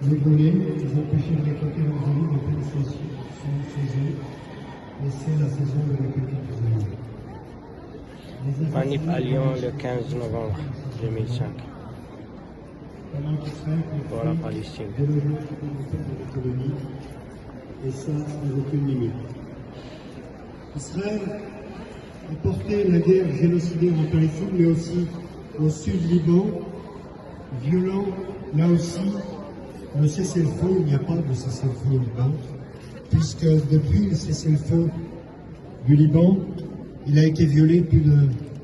les volets, les empêcher de récolter leurs olives en pleine saison, et c'est la saison de récolter des olives. Manif à Lyon le 15 novembre 2005 pour la Palestine. Déloger supplémentaire de l'économie, et ça sans aucune limite. Israël a porté la guerre génocidaire en Palestine, mais aussi au sud Liban, violant là aussi le cessez-le-feu. Il n'y a pas de cessez-le-feu au Liban, puisque depuis le cessez-le-feu du Liban, il a été violé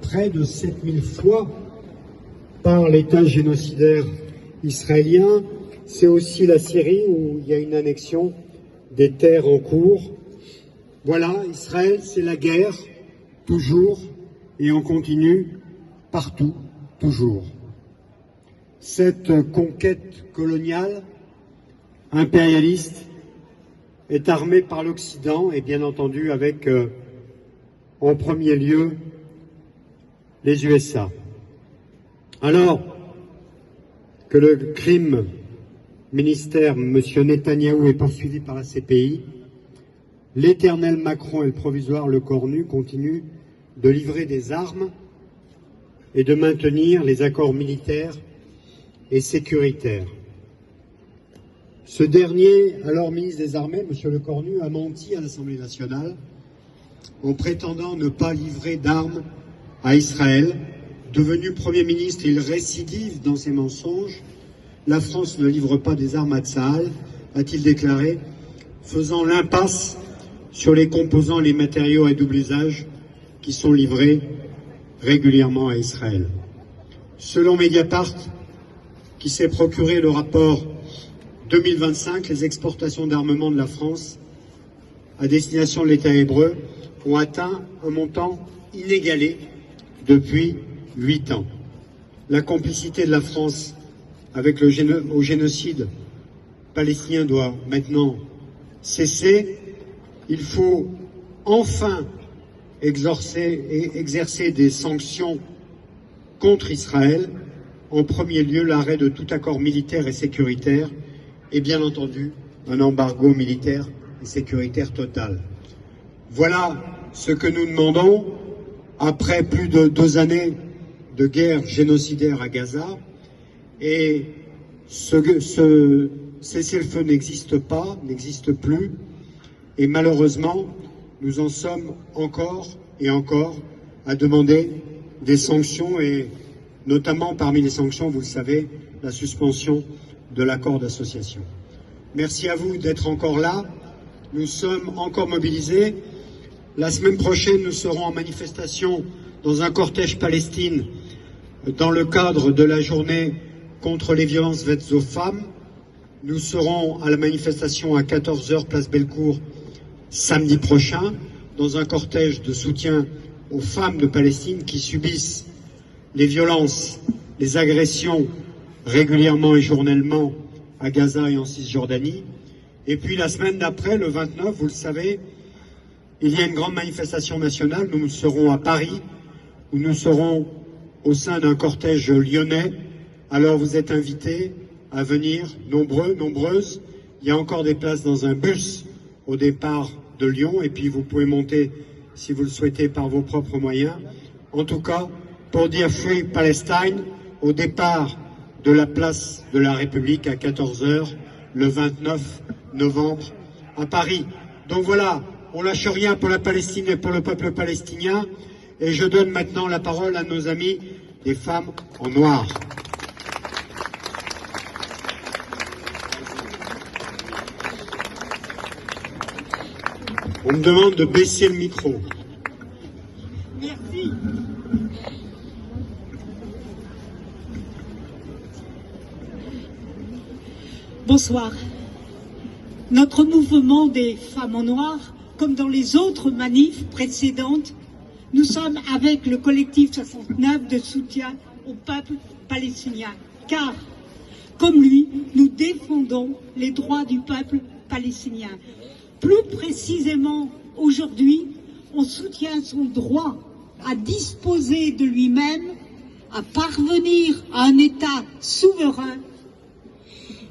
près de 7000 fois par l'État génocidaire israélien. C'est aussi la Syrie où il y a une annexion des terres en cours. Voilà, Israël, c'est la guerre, toujours, et en continu, partout, toujours. Cette conquête coloniale, impérialiste, est armée par l'Occident, et bien entendu avec, en premier lieu, les USA. Alors que le crime ministère M. Netanyahou est poursuivi par la CPI, l'éternel Macron et le provisoire Le Cornu continuent de livrer des armes et de maintenir les accords militaires et sécuritaires. Ce dernier, alors ministre des Armées, M. Le Cornu, a menti à l'Assemblée nationale en prétendant ne pas livrer d'armes à Israël. Devenu Premier ministre, il récidive dans ses mensonges. La France ne livre pas des armes à Tsahal, a-t-il déclaré, faisant l'impasse sur les composants et les matériaux à double usage qui sont livrés régulièrement à Israël. Selon Mediapart, qui s'est procuré le rapport 2025, les exportations d'armement de la France à destination de l'État hébreu ont atteint un montant inégalé depuis 8 ans. La complicité de la France avec au génocide palestinien doit maintenant cesser. Il faut enfin exercer des sanctions contre Israël, en premier lieu l'arrêt de tout accord militaire et sécuritaire, et bien entendu un embargo militaire et sécuritaire total. Voilà ce que nous demandons après plus de 2 années de guerre génocidaire à Gaza, et ce cessez-le-feu n'existe pas, n'existe plus, et malheureusement, nous en sommes encore et encore à demander des sanctions, et notamment parmi les sanctions, vous le savez, la suspension de l'accord d'association. Merci à vous d'être encore là. Nous sommes encore mobilisés. La semaine prochaine, nous serons en manifestation dans un cortège Palestine dans le cadre de la journée contre les violences faites aux femmes. Nous serons à la manifestation à 14 h place Bellecour samedi prochain, dans un cortège de soutien aux femmes de Palestine qui subissent les violences, les agressions régulièrement et journellement à Gaza et en Cisjordanie. Et puis la semaine d'après, le 29, vous le savez, il y a une grande manifestation nationale. Nous serons à Paris, où nous serons au sein d'un cortège lyonnais. Alors vous êtes invités à venir, nombreux, nombreuses. Il y a encore des places dans un bus au départ de Lyon, et puis vous pouvez monter, si vous le souhaitez, par vos propres moyens. En tout cas, pour dire Free Palestine, au départ de la place de la République à 14 h, le 29 novembre à Paris. Donc voilà, on lâche rien pour la Palestine et pour le peuple palestinien. Et je donne maintenant la parole à nos amis des femmes en noir. On me demande de baisser le micro. Merci. Bonsoir. Notre mouvement des femmes en noir, comme dans les autres manifs précédentes, nous sommes avec le collectif 69 de soutien au peuple palestinien. Car, comme lui, nous défendons les droits du peuple palestinien. Plus précisément, aujourd'hui, on soutient son droit à disposer de lui-même, à parvenir à un État souverain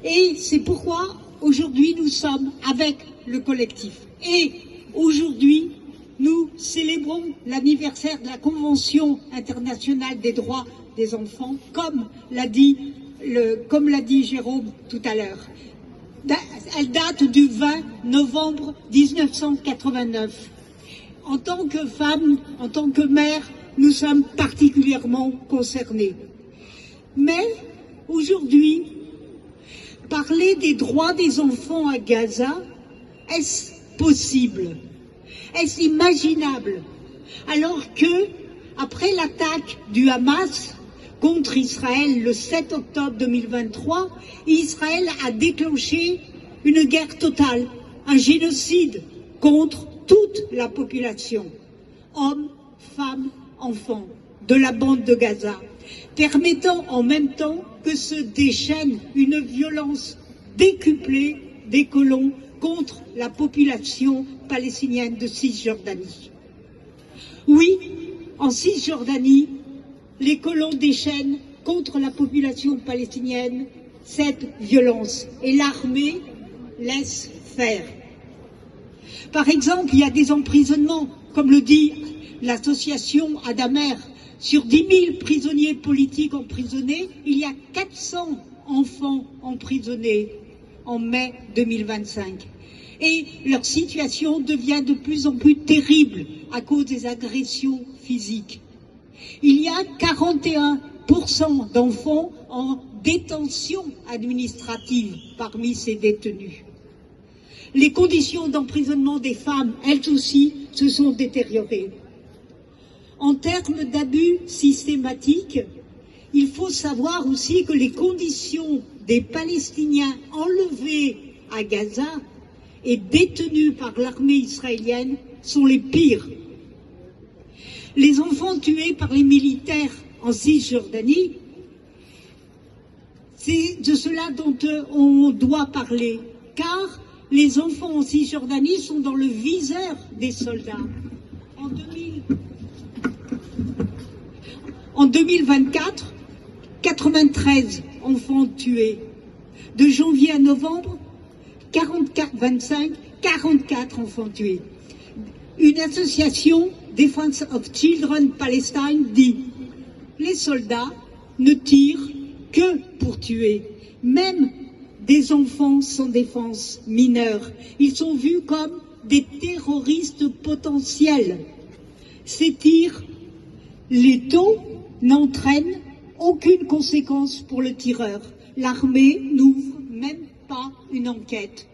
Et c'est pourquoi aujourd'hui nous sommes avec le collectif. Et aujourd'hui, nous célébrons l'anniversaire de la Convention internationale des droits des enfants, comme l'a dit Jérôme tout à l'heure. Elle date du 20 novembre 1989. En tant que femme, en tant que mère, nous sommes particulièrement concernés. Mais aujourd'hui, parler des droits des enfants à Gaza, est-ce possible? Est-ce imaginable? Alors que, après l'attaque du Hamas contre Israël le 7 octobre 2023, Israël a déclenché une guerre totale, un génocide contre toute la population, hommes, femmes, enfants, de la bande de Gaza, permettant en même temps que se déchaîne une violence décuplée des colons contre la population palestinienne de Cisjordanie. Oui, en Cisjordanie, les colons déchaînent contre la population palestinienne cette violence et l'armée laisse faire. Par exemple, il y a des emprisonnements, comme le dit l'association Adamer, sur 10 000 prisonniers politiques emprisonnés, il y a 400 enfants emprisonnés en mai 2025. Et leur situation devient de plus en plus terrible à cause des agressions physiques. Il y a 41% d'enfants en détention administrative parmi ces détenus. Les conditions d'emprisonnement des femmes, elles aussi, se sont détériorées. En termes d'abus systématiques, il faut savoir aussi que les conditions des Palestiniens enlevés à Gaza et détenus par l'armée israélienne sont les pires. Les enfants tués par les militaires en Cisjordanie, c'est de cela dont on doit parler, car les enfants en Cisjordanie sont dans le viseur des soldats. En 2024, 93 enfants tués. De janvier à novembre, 44 enfants tués. Une association, Defense of Children Palestine, dit « Les soldats ne tirent que pour tuer, même des enfants sans défense mineurs. Ils sont vus comme des terroristes potentiels. Ces tirs létaux n'entraînent aucune conséquence pour le tireur. L'armée n'ouvre même pas une enquête.